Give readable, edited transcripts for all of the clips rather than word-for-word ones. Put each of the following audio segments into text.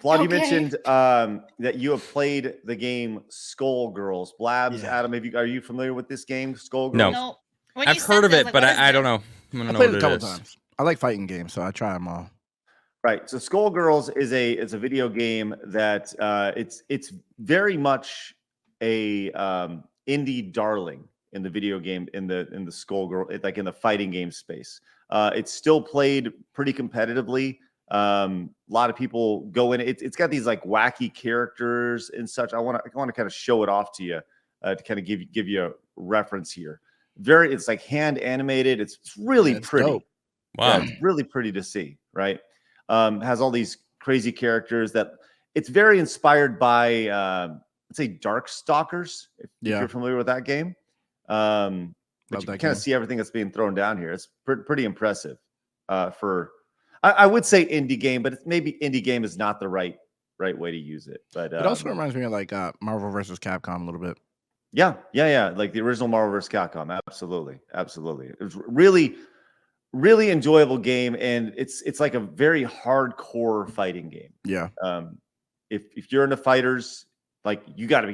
Vlad, you mentioned that you have played the game Skullgirls. Blabs, Yeah. Adam, are you familiar with this game, Skullgirls? No. When I've heard of it, but I don't know. I played it a couple times. I like fighting games, so I try them all. Right. So Skullgirls is a video game that it's very much a indie darling in the video game in the Skullgirl, like in the fighting game space. It's still played pretty competitively. A lot of people go in. It's got these like wacky characters and such. I want to kind of show it off to you to kind of give you a reference here. It's like hand animated. It's really pretty. Dope. Wow. Yeah, it's really pretty to see, right? Has all these crazy characters that it's very inspired by, let's say, Darkstalkers, if you're familiar with that game. But you can kind of see everything that's being thrown down here. It's pretty impressive for, I would say indie game, but maybe indie game is not the right way to use it. But it also reminds me of like Marvel versus Capcom a little bit. Yeah. Like the original Marvel vs. Capcom. Absolutely. It was really enjoyable game, and it's like a very hardcore fighting game. Yeah. If you're into fighters, like you're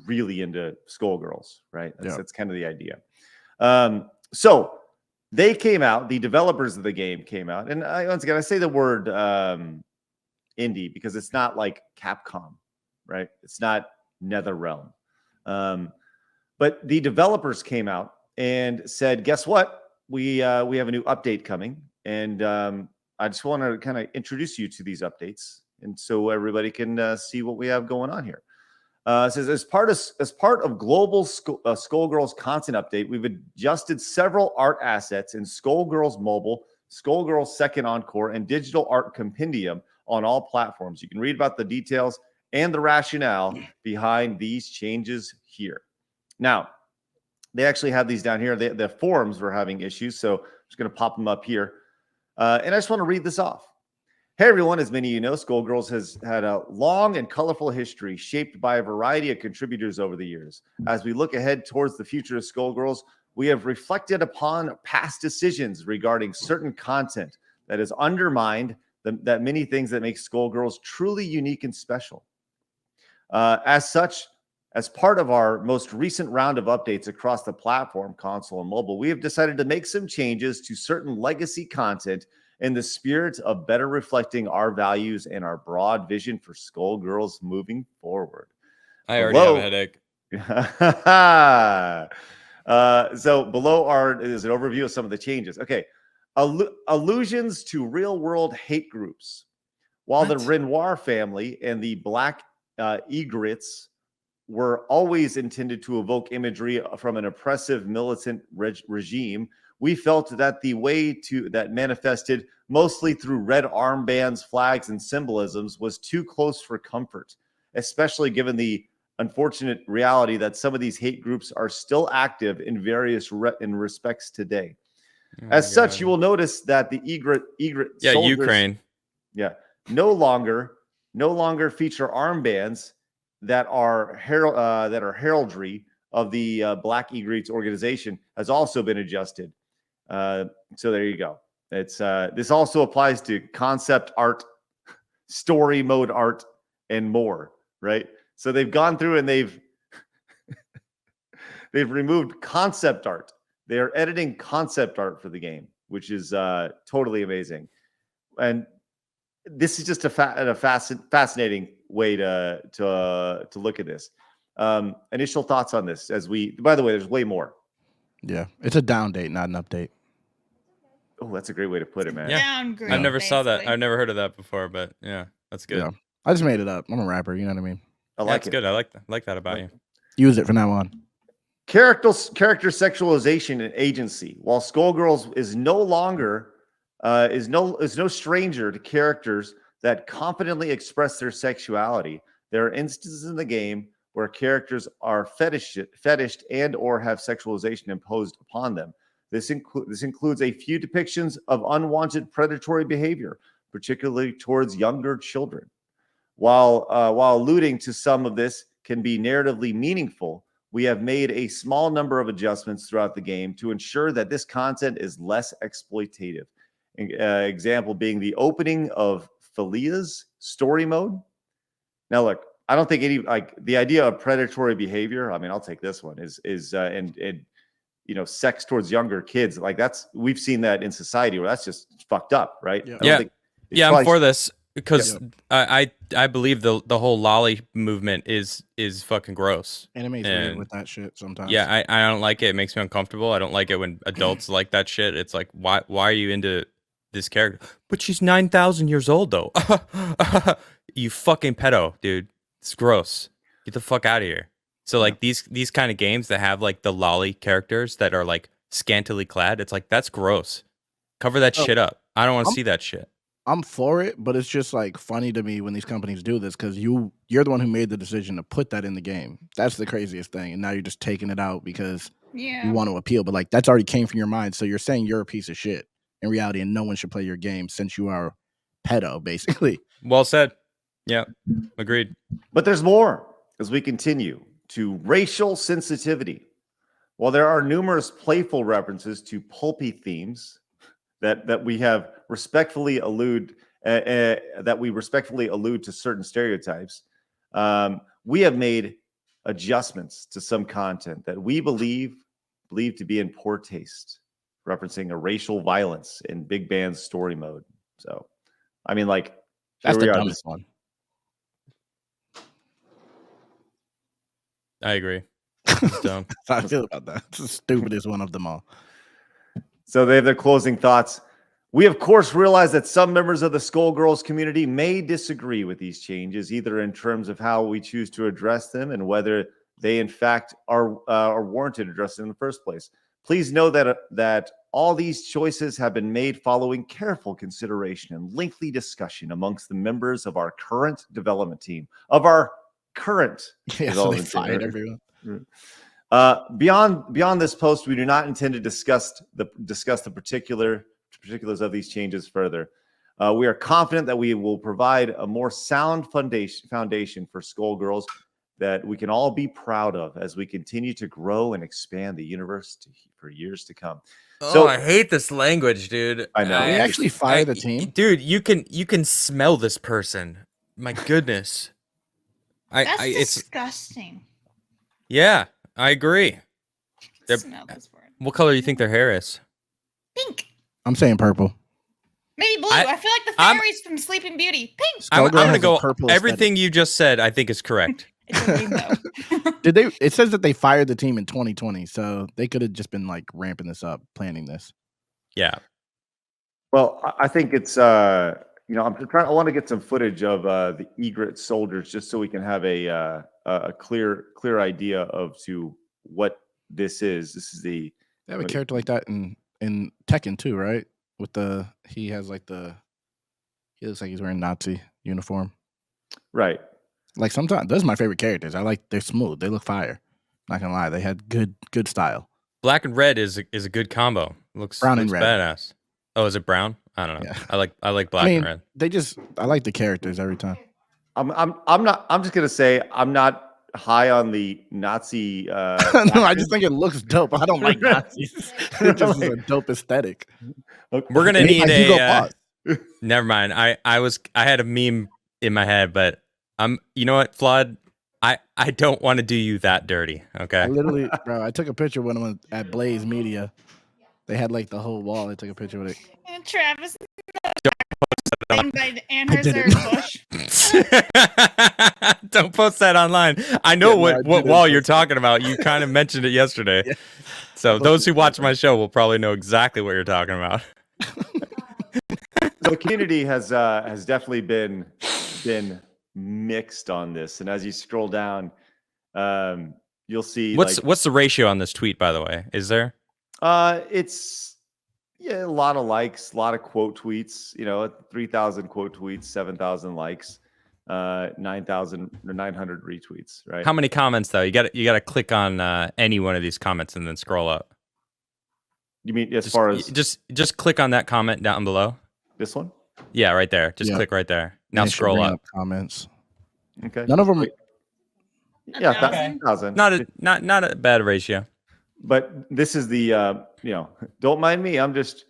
really into Skullgirls, right? That's kind of the idea. So they came out, the developers of the game came out, and once again I say the word indie because it's not like Capcom, right? It's not NetherRealm. But the developers came out and said, guess what? We have a new update coming, and I just want to kind of introduce you to these updates, and so everybody can see what we have going on here. It says as part of global Skullgirls content update, we've adjusted several art assets in Skullgirls Mobile, Skullgirls Second Encore, and Digital Art Compendium on all platforms. You can read about the details and the rationale behind these changes here. Now, they actually have these down here. The forums were having issues, so I'm just going to pop them up here. And I just want to read this off. Hey, everyone. As many of you know, Skullgirls has had a long and colorful history shaped by a variety of contributors over the years. As we look ahead towards the future of Skullgirls, we have reflected upon past decisions regarding certain content that has undermined that many things that make Skullgirls truly unique and special. As such, as part of our most recent round of updates across the platform, console, and mobile, we have decided to make some changes to certain legacy content in the spirit of better reflecting our values and our broad vision for Skullgirls moving forward. I already have a headache. So below is an overview of some of the changes. Okay. Allusions to real-world hate groups. While the Renoir family and the Black Egrets were always intended to evoke imagery from an oppressive militant regime, we felt that the way that manifested mostly through red armbands, flags, and symbolisms was too close for comfort, especially given the unfortunate reality that some of these hate groups are still active in various respects today. As such, you will notice that the Egret soldiers, Ukraine, no longer feature armbands that are heraldry of the Black Egrets organization has also been adjusted. So there you go. It's this also applies to concept art, story mode art, and more. Right. So they've gone through and they've removed concept art. They are editing concept art for the game, which is totally amazing. And this is just a fascinating way to look at this. Initial thoughts on this by the way, there's way more. Yeah, it's a down date, not an update. Oh, that's a great way to put it, man. Downgrade. I never saw that. I've never heard of that before, but yeah, that's good. Yeah. I just made it up. I'm a rapper, you know what I mean? I like it. Good. I like that about you. Use it from now on. Character sexualization and agency. While Skullgirls is no longer is no stranger to characters that confidently express their sexuality, there are instances in the game where characters are fetished and or have sexualization imposed upon them. This includes a few depictions of unwanted predatory behavior, particularly towards younger children. While alluding to some of this can be narratively meaningful, we have made a small number of adjustments throughout the game to ensure that this content is less exploitative. Example being the opening of Thalia's story mode. Now, look, I don't think any like the idea of predatory behavior. I mean, I'll take this one and sex towards younger kids. Like we've seen that in society where that's just fucked up, right? Yeah, I'm for this because I believe the whole lolly movement is fucking gross. Anime's weird with that shit sometimes. Yeah, I don't like it. It makes me uncomfortable. I don't like it when adults like that shit. It's like, why are you into this character? But she's 9,000 years old though. You fucking pedo, dude. It's gross. Get the fuck out of here. So like these kind of games that have like the lolly characters that are like scantily clad, it's like that's gross. Cover that shit up. I don't want to see that shit. I'm for it, but it's just like funny to me when these companies do this because you're the one who made the decision to put that in the game. That's the craziest thing, and now you're just taking it out because you want to appeal. But like that's already came from your mind, so you're saying you're a piece of shit in reality, and no one should play your game since you are pedo, basically. Well said. Yeah, agreed. But there's more as we continue to racial sensitivity. While there are numerous playful references to pulpy themes that we have respectfully allude to certain stereotypes, we have made adjustments to some content that we believe to be in poor taste, referencing a racial violence in Big Band's story mode. So, I mean, like that's the dumbest one. I agree. It's dumb. That's how I feel about that. It's the stupidest one of them all. So they have their closing thoughts. We, of course, realize that some members of the Skullgirls community may disagree with these changes, either in terms of how we choose to address them and whether they, in fact, are warranted addressed in the first place. Please know that all these choices have been made following careful consideration and lengthy discussion amongst the members of our current development team. So they fired everyone. Beyond this post, we do not intend to discuss the particulars of these changes further. We are confident that we will provide a more sound foundation for Skullgirls that we can all be proud of as we continue to grow and expand the universe for years to come. So I hate this language, dude. I know. They actually fire the team, dude. You can smell this person. My goodness. It's disgusting. Yeah, I agree. Smell this word. What color do you think their hair is? Pink. I'm saying purple. Maybe blue. I feel like the fairies from Sleeping Beauty. Pink. I'm gonna go. Everything you just said, I think is correct. It's a rainbow. It says that they fired the team in 2020, so they could have just been like ramping this up, planning this. Yeah. Well, I think it's I want to get some footage of the egret soldiers just so we can have a clear idea of what this is. This is they have a character like that in Tekken too, right? He looks like he's wearing Nazi uniform. Right. Like sometimes those are my favorite characters. They're smooth. They look fire. Not gonna lie, they had good style. Black and red is a good combo. Looks brown and red. Badass. Oh, is it brown? I don't know. Yeah. I like black and red. I like the characters every time. I'm just gonna say I'm not high on the Nazi. No, I just think it looks dope. I don't like Nazis. It just is a dope aesthetic. Okay. We're gonna need a. Never mind. I had a meme in my head, but you know what, Flood? I don't want to do you that dirty. Okay. I took a picture when I was at Blaze Media. They had like the whole wall. I took a picture with it. And Travis. By Anheuser-Busch. Don't post that online. I know what wall you're talking about. You kind of mentioned it yesterday. Yeah. So those who watch my show will probably know exactly what you're talking about. So the community has definitely been mixed on this, and as you scroll down, you'll see what's the ratio on this tweet, by the way? Is there? It's a lot of likes, a lot of quote tweets. 3,000 quote tweets, 7,000 likes, 9,000 or 900 retweets. Right? How many comments though? You got to click on any one of these comments and then scroll up. You mean far as just click on that comment down below? This one? Yeah, right there. Just click right there. Now scroll up. Comments. Okay. None of them. Yeah, 1,000. Not a bad ratio. But this is the don't mind me. I'm just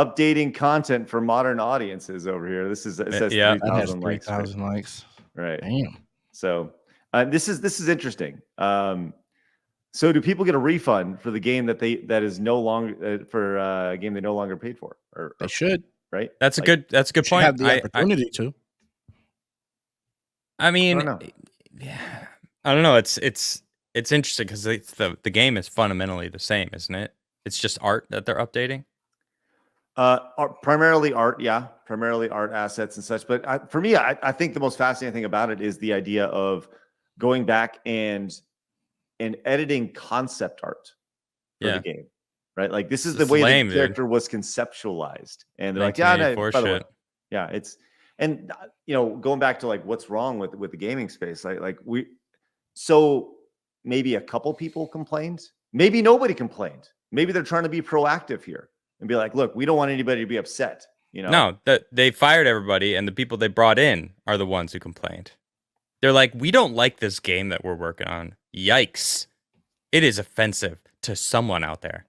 updating content for modern audiences over here. This is it says Yeah. 3,000 likes. 3,000 likes. Right. Damn. So this is interesting. So do people get a refund for the game that is no longer for a game they no longer paid for? Or They should. right? That's a good Should point. have the opportunity to. I mean, I don't know. yeah, I don't know. It's interesting because the game is fundamentally the same, isn't it? It's just art that they're updating. Primarily art, yeah, primarily art assets and such. But for me, I think the most fascinating thing about it is the idea of going back and editing concept art for the game, right? Like this is the way the character was conceptualized, and they're like, yeah, no, by the way, yeah, it's and going back to like what's wrong with the gaming space, so maybe a couple people complained, maybe nobody complained, maybe they're trying to be proactive here and be like, look, we don't want anybody to be upset. No, they fired everybody, and the people they brought in are the ones who complained. They're like, we don't like this game that we're working on. Yikes. It is offensive to someone out there.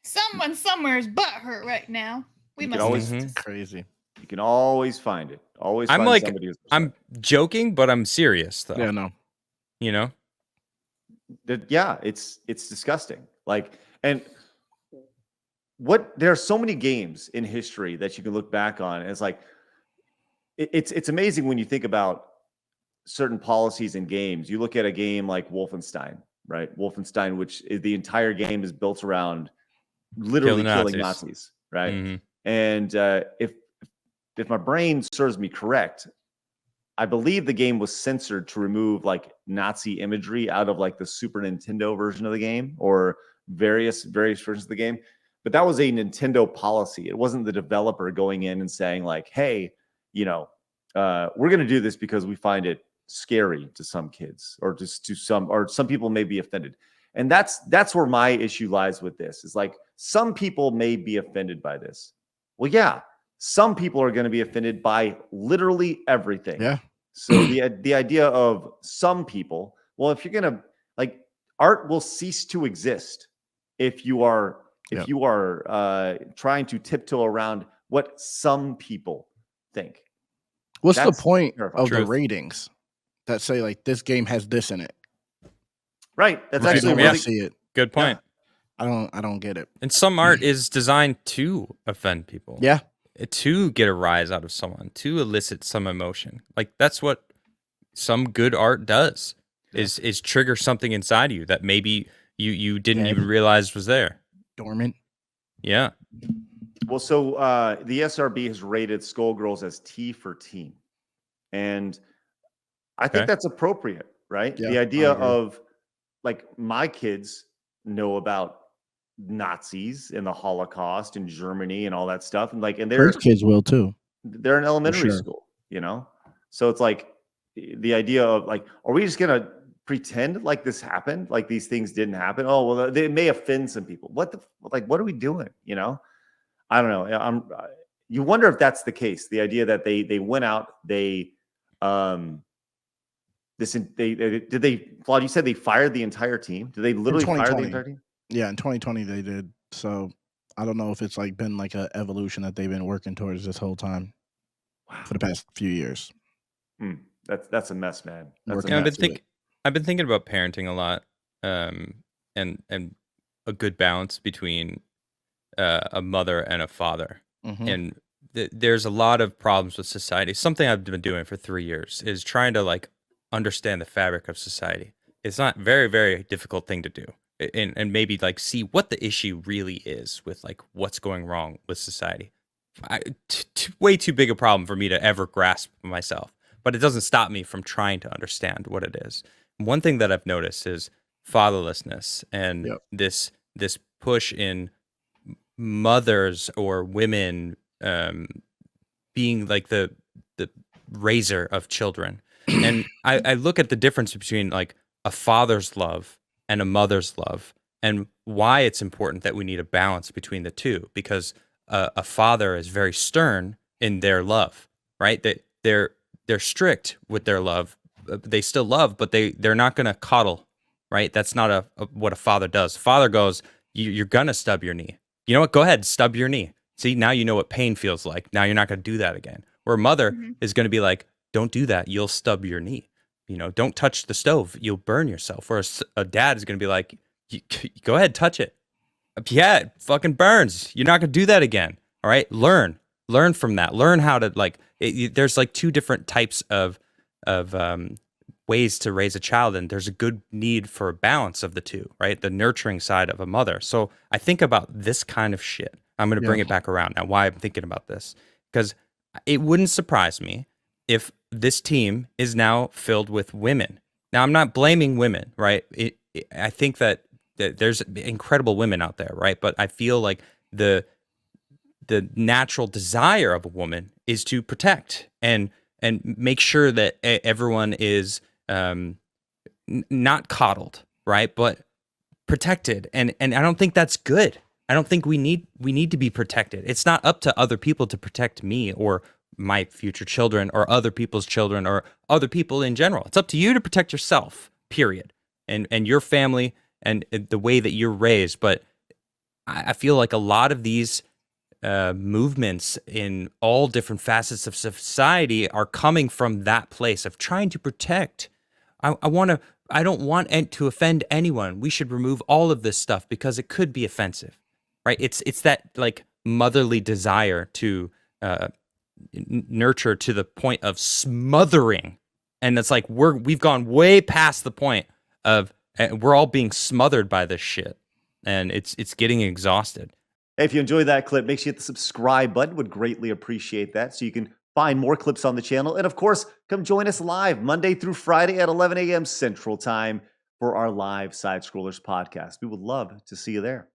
Someone somewhere is butthurt right now. We must always crazy. You can always find it. Always I'm find like, somebody who's I'm joking, but I'm serious though. Yeah, no. Yeah, it's disgusting. Like, and there are so many games in history that you can look back on, and it's like it's amazing when you think about certain policies in games. You look at a game like Wolfenstein, right? Wolfenstein, which is the entire game is built around literally killing Nazis, right? Mm-hmm. And if my brain serves me correct, I believe the game was censored to remove like Nazi imagery out of like the Super Nintendo version of the game or various versions of the game. But that was a Nintendo policy. It wasn't the developer going in and saying like, hey, we're going to do this because we find it scary to some kids or just to some people may be offended. And that's where my issue lies with this. Is like some people may be offended by this. Well, yeah, some people are going to be offended by literally everything. Yeah. So the idea of some people, well, if you're going to like art will cease to exist if you are trying to tiptoe around what some people think. What's the point of the ratings that say like this game has this in it? Right. That's actually really see it. Good point. Yeah. I don't get it. And some art is designed to offend people. Yeah. To get a rise out of someone, to elicit some emotion. Like that's what some good art does. Is trigger something inside you that maybe you didn't even realize was there. Dormant. Yeah. Well, so the SRB has rated Skullgirls as T for teen. And I think that's appropriate, right? Yeah, the idea of like my kids know about Nazis and the Holocaust and Germany and all that stuff. And their kids will too. They're in elementary school, So it's like the idea of like, are we just going to pretend like this happened? Like these things didn't happen? Oh, well, they may offend some people. What are we doing? I don't know. You wonder if that's the case. The idea that they went out, Claude, you said they fired the entire team? Did they literally fire the entire team? Yeah, in 2020 they did. So I don't know if it's like been like an evolution that they've been working towards this whole time for the past few years. That's a mess, man. I've been thinking about parenting a lot, and a good balance between a mother and a father. Mm-hmm. And there's a lot of problems with society. Something I've been doing for 3 years is trying to like understand the fabric of society. It's not very, very difficult thing to do. And maybe like see what the issue really is with like what's going wrong with society. Way too big a problem for me to ever grasp myself, but it doesn't stop me from trying to understand what it is. One thing that I've noticed is fatherlessness and this push in mothers or women being like the raiser of children. And I look at the difference between like a father's love and a mother's love, and why it's important that we need a balance between the two, because a father is very stern in their love, right? That they're strict with their love. They still love, but they're not going to coddle, right? That's not what a father does. Father goes, you're going to stub your knee. You know what? Go ahead, stub your knee. See, now you know what pain feels like. Now you're not going to do that again. Or a mother is going to be like, don't do that. You'll stub your knee. You know, don't touch the stove. You'll burn yourself. Or a dad is going to be like, go ahead, touch it. Yeah, it fucking burns. You're not going to do that again. All right? Learn from that. Learn how to there's like two different types of ways to raise a child, and there's a good need for a balance of the two, right? The nurturing side of a mother. So I think about this kind of shit. I'm going to bring it back around now. Why I'm thinking about this, because it wouldn't surprise me if this team is now filled with women. Now I'm not blaming women, right? I think that there's incredible women out there, right? But I feel like the natural desire of a woman is to protect and make sure that everyone is not coddled, right? But protected. And I don't think that's good. I don't think we need to be protected. It's not up to other people to protect me or my future children or other people's children or other people in general. It's up to you to protect yourself, period. And your family and the way that you're raised. But I feel like a lot of these movements in all different facets of society are coming from that place of trying to protect. I don't want to offend anyone. We should remove all of this stuff because it could be offensive, right? It's that like motherly desire to nurture to the point of smothering, and it's like we've gone way past the point of we're all being smothered by this shit, and it's getting exhausted. Hey, if you enjoyed that clip, make sure you hit the subscribe button. Would greatly appreciate that, so you can find more clips on the channel. And of course, come join us live Monday through Friday at 11 a.m. Central Time for our live Side Scrollers podcast. We would love to see you there.